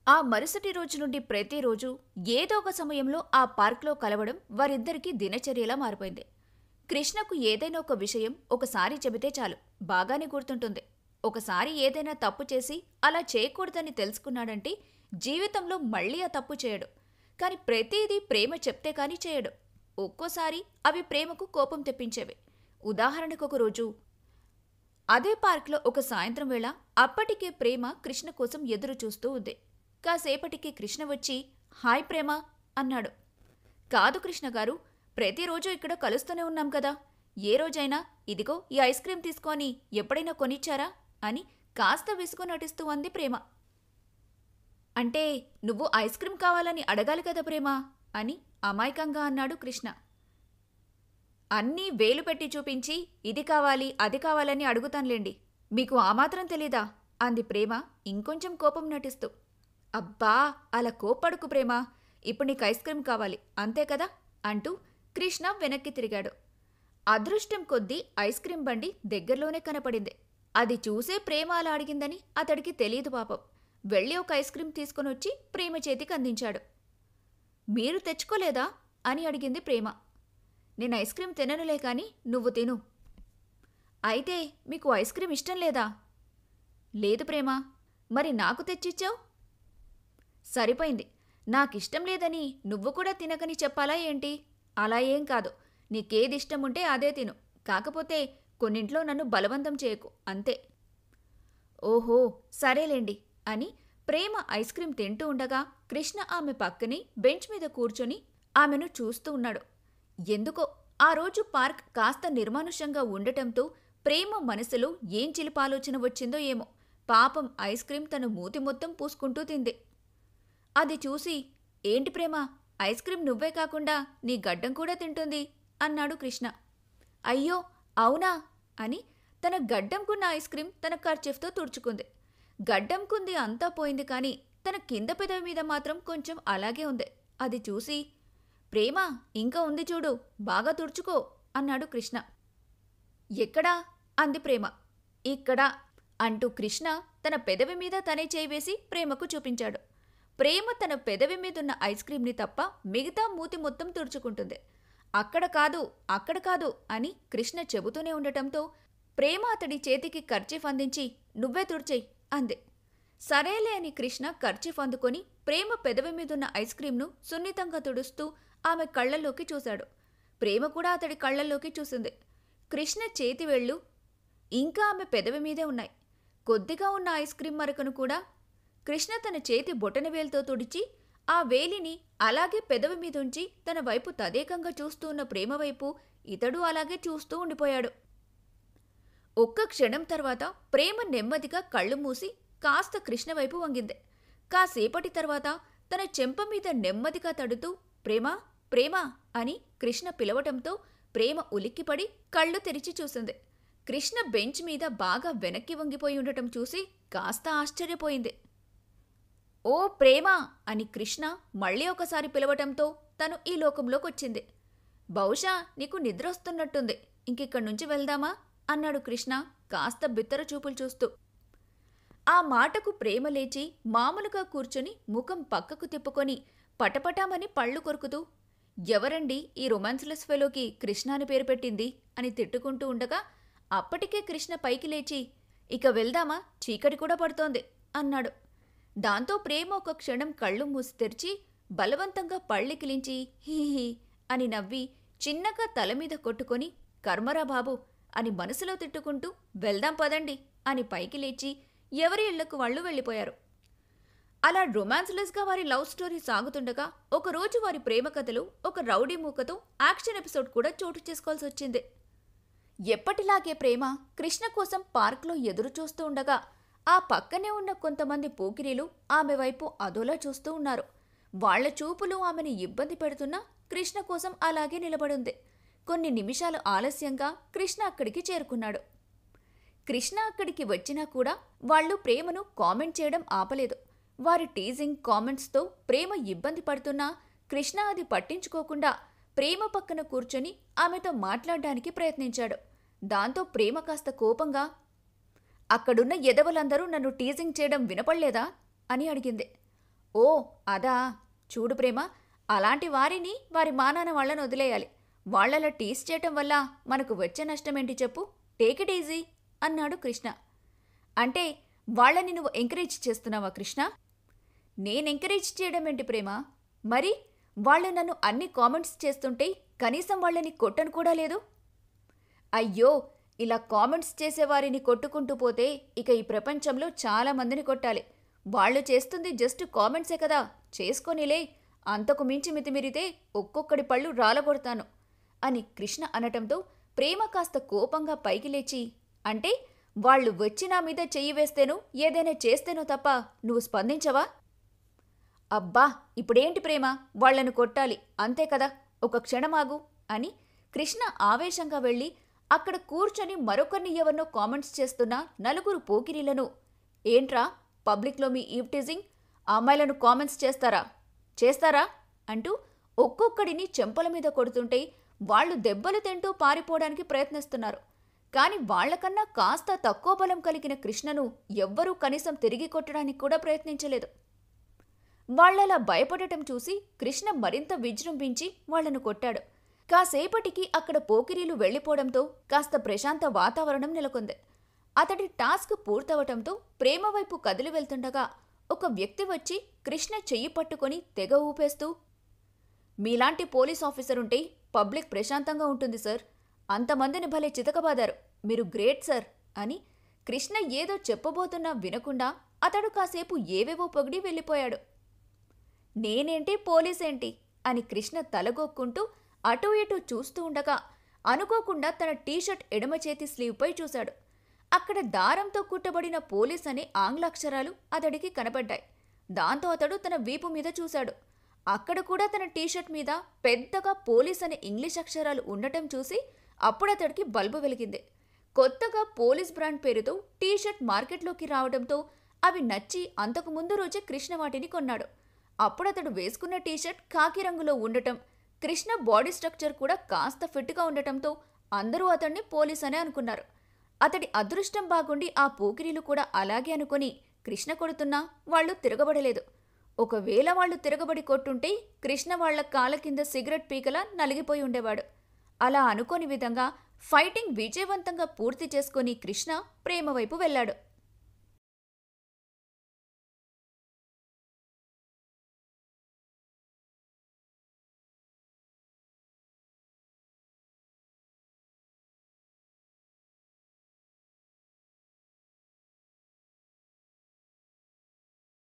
ఆ మరుసటి రోజు నుండి ప్రతిరోజు ఏదో ఒక సమయంలో ఆ పార్క్లో కలవడం వారిద్దరికీ దినచర్యలా మారిపోయింది. కృష్ణకు ఏదైనా ఒక విషయం ఒకసారి చెబితే చాలు, బాగానే గుర్తుంటుంది. ఒకసారి ఏదైనా తప్పు చేసి అలా చేయకూడదని తెలుసుకున్నాడంటే జీవితంలో మళ్ళీ ఆ తప్పు చేయడు. కాని ప్రతిదీ ప్రేమ చెప్తే కాని చేయడు. ఒక్కోసారి అవి ప్రేమకు కోపం తెప్పించేవి. ఉదాహరణకు ఒక రోజు అదే పార్క్లో ఒక సాయంత్రం వేళ అప్పటికే ప్రేమ కృష్ణ కోసం ఎదురు చూస్తూ ఉంది. కాసేపటికి కృష్ణ వచ్చి, హాయ్ ప్రేమ అన్నాడు. కాదు కృష్ణ గారు, ప్రతిరోజు ఇక్కడ కలుస్తూనే ఉన్నాం కదా, ఏ రోజైనా ఇదిగో ఈ ఐస్ క్రీం తీసుకొని ఎప్పుడైనా కొనిచ్చారా అని కాస్త విసుగు నటిస్తూ అంది ప్రేమ. అంటే నువ్వు ఐస్ క్రీం కావాలని అడగాలి కదా ప్రేమ అని అమాయకంగా అన్నాడు కృష్ణ. అన్నీ వేలు పెట్టి చూపించి ఇది కావాలి అది కావాలని అడుగుతానులేండి, మీకు ఆ మాత్రం తెలీదా అంది ప్రేమ ఇంకొంచెం కోపం నటిస్తూ. అబ్బా, అలా కోప్పడుకు ప్రేమ, ఇప్పుడు నీకు ఐస్ క్రీం కావాలి అంతే కదా అంటూ కృష్ణ వెనక్కి తిరిగాడు. అదృష్టం కొద్దీ ఐస్ క్రీం బండి దగ్గరలోనే కనపడింది. అది చూసే ప్రేమ అలా అడిగిందని అతడికి తెలియదు పాపం. వెళ్ళి ఒక ఐస్ క్రీం తీసుకునొచ్చి ప్రేమ చేతికి అందించాడు. మీరు తెచ్చుకోలేదా అని అడిగింది ప్రేమ. నేను ఐస్ క్రీం తిననులే కాని నువ్వు తిను. అయితే మీకు ఐస్ క్రీం ఇష్టం లేదా? లేదు ప్రేమ. మరి నాకు తెచ్చిచ్చావు? సరిపోయింది, నాకిష్టం లేదని నువ్వు కూడా తినకని చెప్పాలా ఏంటి? అలా ఏం కాదు, నీకేది ఇష్టం ఉంటే అదే తిను, కాకపోతే కొన్నింట్లో నన్ను బలవంతం చేయకు అంతే. ఓహో సరేలేండి అని ప్రేమ ఐస్ క్రీం తింటూ ఉండగా కృష్ణ ఆమె పక్కనే బెంచ్ మీద కూర్చొని ఆమెను చూస్తూ ఉన్నాడు. ఎందుకో ఆ రోజు పార్క్ కాస్త నిర్మానుష్యంగా ఉండటంతో ప్రేమ మనసులో ఏం చిలిపాలోచన వచ్చిందో ఏమో, పాపం ఐస్ క్రీం తన మూతి మొత్తం పూసుకుంటూ తింది. అది చూసి, ఏంటి ప్రేమ, ఐస్ క్రీం నువ్వే కాకుండా నీ గడ్డం కూడా తింటుంది అన్నాడు కృష్ణ. అయ్యో అవునా అని తన గడ్డంకున్న ఐస్ క్రీం తన కర్చీఫ్తో తుడుచుకుంది. గడ్డంకుంది అంతా పోయింది కానీ తన కింద పెదవి మీద మాత్రం కొంచెం అలాగే ఉంది. అది చూసి, ప్రేమ ఇంకా ఉంది చూడు, బాగా తుడుచుకో అన్నాడు కృష్ణ. ఎక్కడా అంది ప్రేమ. ఇక్కడా అంటూ కృష్ణ తన పెదవి మీద తనే చేయి వేసి ప్రేమకు చూపించాడు. ప్రేమ తన పెదవి మీదున్న ఐస్ క్రీంని తప్ప మిగతా మూతి మొత్తం తుడుచుకుంటుంది. అక్కడ కాదు అక్కడ కాదు అని కృష్ణ చెబుతూనే ఉండటంతో ప్రేమ అతడి చేతికి కర్చీఫ్ అందించి, నువ్వే తుడిచేయి అంది. సరేలే అని కృష్ణ కర్చీఫ్ అందుకొని ప్రేమ పెదవి మీదున్న ఐస్ క్రీంను సున్నితంగా తుడుస్తూ ఆమె కళ్లల్లోకి చూశాడు. ప్రేమ కూడా అతడి కళ్లల్లోకి చూసింది. కృష్ణ చేతి వేళ్లు ఇంకా ఆమె పెదవి మీదే ఉన్నాయి. కొద్దిగా ఉన్న ఐస్ క్రీం మరకను కూడా కృష్ణ తన చేతి బొటనవేలుతో తుడిచి ఆ వేలిని అలాగే పెదవి మీదుంచి తన వైపు తదేకంగా చూస్తూ ఉన్న ప్రేమ వైపు ఇతడు అలాగే చూస్తూ ఉండిపోయాడు. ఒక్క క్షణం తర్వాత ప్రేమ నెమ్మదిగా కళ్ళు మూసి కాస్త కృష్ణ వైపు వంగింది. కాసేపటి తర్వాత తన చెంప మీద నెమ్మదిగా తడుతూ ప్రేమ ప్రేమ అని కృష్ణ పిలవటంతో ప్రేమ ఉలిక్కిపడి కళ్ళు తెరిచి చూసింది. కృష్ణ బెంచ్ మీద బాగా వెనక్కి వంగిపోయి ఉండటం చూసి కాస్త ఆశ్చర్యపోయింది. ఓ ప్రేమ అని కృష్ణ మళ్ళీ ఒకసారి పిలవటంతో తను ఈ లోకంలోకొచ్చింది. బహుశా నీకు నిద్రొస్తున్నట్టుంది, ఇంకిక్కడి నుంచి వెళ్దామా అన్నాడు కృష్ణ కాస్త బిత్తర చూపులు చూస్తూ. ఆ మాటకు ప్రేమ లేచి మామూలుగా కూర్చొని ముఖం పక్కకు తిప్పుకొని పటపటామని పళ్ళు కొరుకుతూ, ఎవరండి ఈ రొమాన్స్లెస్ ఫెలోకి కృష్ణ అని పేరు పెట్టింది అని తిట్టుకుంటూ ఉండగా అప్పటికే కృష్ణ పైకి లేచి, ఇక వెళ్దామా, చీకటి కూడా పడుతోంది అన్నాడు. దాంతో ప్రేమ ఒక క్షణం కళ్ళు మూసి తెరిచి బలవంతంగా పళ్ళికిలించి హీహీ అని నవ్వి చిన్నగా తలమీద కొట్టుకొని, కర్మరా బాబు అని మనసులో తిట్టుకుంటూ వెళ్దాం పదండి అని పైకి లేచి ఎవరి ఇళ్లకు వాళ్ళు వెళ్ళిపోయారు. అలా రొమాన్స్లెస్గా వారి లవ్ స్టోరీ సాగుతుండగా ఒకరోజు వారి ప్రేమ కథలు ఒక రౌడీ మూకతో యాక్షన్ ఎపిసోడ్ కూడా చోటు చేసుకోవాల్సి వచ్చింది. ఎప్పటిలాగే ప్రేమ కృష్ణ కోసం పార్క్లో ఎదురు చూస్తూ ఉండగా ఆ పక్కనే ఉన్న కొంతమంది పోకిరీలు ఆమె వైపు అదోలా చూస్తూ ఉన్నారు. వాళ్ల చూపులు ఆమెను ఇబ్బంది పెడుతున్నా కృష్ణ కోసం అలాగే నిలబడింది. కొన్ని నిమిషాలు ఆలస్యంగా కృష్ణ అక్కడికి చేరుకున్నాడు. కృష్ణ అక్కడికి వచ్చినా కూడా వాళ్లు ప్రేమను కామెంట్ చేయడం ఆపలేదు. వారి టీజింగ్ కామెంట్స్తో ప్రేమ ఇబ్బంది పడుతున్నా కృష్ణ అది పట్టించుకోకుండా ప్రేమ పక్కన కూర్చొని ఆమెతో మాట్లాడడానికి ప్రయత్నించాడు. దాంతో ప్రేమ కాస్త కోపంగా, అక్కడున్న ఎదవలందరూ నన్ను టీజింగ్ చేయడం వినపడలేదా అని అడిగింది. ఓ అదా. చూడు ప్రేమ, అలాంటి వారిని వారి మానాన వాళ్ళని వదిలేయాలి. వాళ్ళలా టీస్ చేయటం వల్ల మనకు వచ్చే నష్టమేంటి చెప్పు? టేక్ ఇట్ ఈజీ అన్నాడు కృష్ణ. అంటే వాళ్ళని నువ్వు ఎంకరేజ్ చేస్తున్నావా కృష్ణ? నేను ఎంకరేజ్ చేయడం ఏంటి ప్రేమ? మరి వాళ్ళు నన్ను అన్ని కామెంట్స్ చేస్తుంటే కనీసం వాళ్ళని కొట్టను కూడా లేదు. అయ్యో, ఇలా కామెంట్స్ చేసేవారిని కొట్టుకుంటూ పోతే ఇక ఈ ప్రపంచంలో చాలా మందిని కొట్టాలి. వాళ్ళు చేస్తుంది జస్ట్ కామెంట్సే కదా, చేసుకోనిలే. అంతకు మించి మితిమిరితే ఒక్కొక్కడి పళ్ళు రాలగొడతాను అని కృష్ణ అనటంతో ప్రేమ కాస్త కోపంగా పైకి లేచి, అంటే వాళ్ళు వచ్చి నా మీద చెయ్యి వేస్తేనో ఏదైనా చేస్తేనో తప్ప నువ్వు స్పందించవా? అబ్బా, ఇప్పుడేంటి ప్రేమ, వాళ్లను కొట్టాలి అంతే కదా, ఒక క్షణమాగు అని కృష్ణ ఆవేశంగా వెళ్ళి అక్కడ కూర్చొని మరొకరిని ఎవరినో కామెంట్స్ చేస్తున్న నలుగురు పోకిరీలను, ఏంట్రా పబ్లిక్లో మీ ఈవ్ టీజింగ్, అమ్మాయిలను కామెంట్స్ చేస్తారా అంటూ ఒక్కొక్కడిని చెంపల మీద కొడుతుంటే వాళ్లు దెబ్బలు తింటూ పారిపోవడానికి ప్రయత్నిస్తున్నారు. కాని వాళ్లకన్నా కాస్త తక్కువ బలం కలిగిన కృష్ణను ఎవ్వరూ కనీసం తిరిగి కొట్టడానికి కూడా ప్రయత్నించలేదు. వాళ్లలా భయపడటం చూసి కృష్ణ మరింత విజృంభించి వాళ్లను కొట్టాడు. కాసేపటికి అక్కడ పోకిరీలు వెళ్లిపోవడంతో కాస్త ప్రశాంత వాతావరణం నెలకొంది. అతడి టాస్క్ పూర్తవటంతో ప్రేమ వైపు కదిలి వెళ్తుండగా ఒక వ్యక్తి వచ్చి కృష్ణ చెయ్యి పట్టుకొని తెగ ఊపేస్తూ, మీలాంటి పోలీస్ ఆఫీసరుంటే పబ్లిక్ ప్రశాంతంగా ఉంటుంది సార్. అంతమందిని భలే చితకబాదారు. మీరు గ్రేట్ సార్ అని కృష్ణ ఏదో చెప్పబోతున్నా వినకుండా అతడు కాసేపు ఏవేవో పొగిడి వెళ్ళిపోయాడు. నేనేంటి పోలీసేంటి అని కృష్ణ తలగొక్కుంటూ అటూ ఇటూ చూస్తూ ఉండగా అనుకోకుండా తన టీషర్ట్ ఎడమ చేతి స్లీవ్పై చూశాడు. అక్కడ దారంతో కుట్టబడిన పోలీస్ అనే ఆంగ్లాక్షరాలు అతడికి కనపడ్డాయి. దాంతో అతడు తన వీపు మీద చూశాడు. అక్కడ కూడా తన టీషర్ట్ మీద పెద్దగా పోలీస్ అనే ఇంగ్లీష్ అక్షరాలు ఉండటం చూసి అప్పుడతడికి బల్బు వెలిగింది. కొత్తగా పోలీస్ బ్రాండ్ పేరుతో టీషర్ట్ మార్కెట్లోకి రావడంతో అవి నచ్చి అంతకు ముందు రోజే కృష్ణ వాటిని కొన్నాడు. అప్పుడతడు వేసుకున్న టీషర్ట్ కాకి రంగులో ఉండటం, కృష్ణ బాడీ స్ట్రక్చర్ కూడా కాస్త ఫిట్గా ఉండటంతో అందరూ అతన్ని పోలీస్ అనే అనుకున్నారు. అతడి అదృష్టం బాగుండి ఆ పోకిరీలు కూడా అలాగే అనుకుని కృష్ణ కొడుతున్నా వాళ్లు తిరగబడలేదు. ఒకవేళ వాళ్లు తిరగబడి కొట్టుంటే కృష్ణ వాళ్ల కాళ్ళ కింద సిగరెట్ పీకలా నలిగిపోయి ఉండేవాడు. అలా అనుకోని విధంగా ఫైటింగ్ విజయవంతంగా పూర్తి చేసుకుని కృష్ణ ప్రేమ వైపు వెళ్లాడు.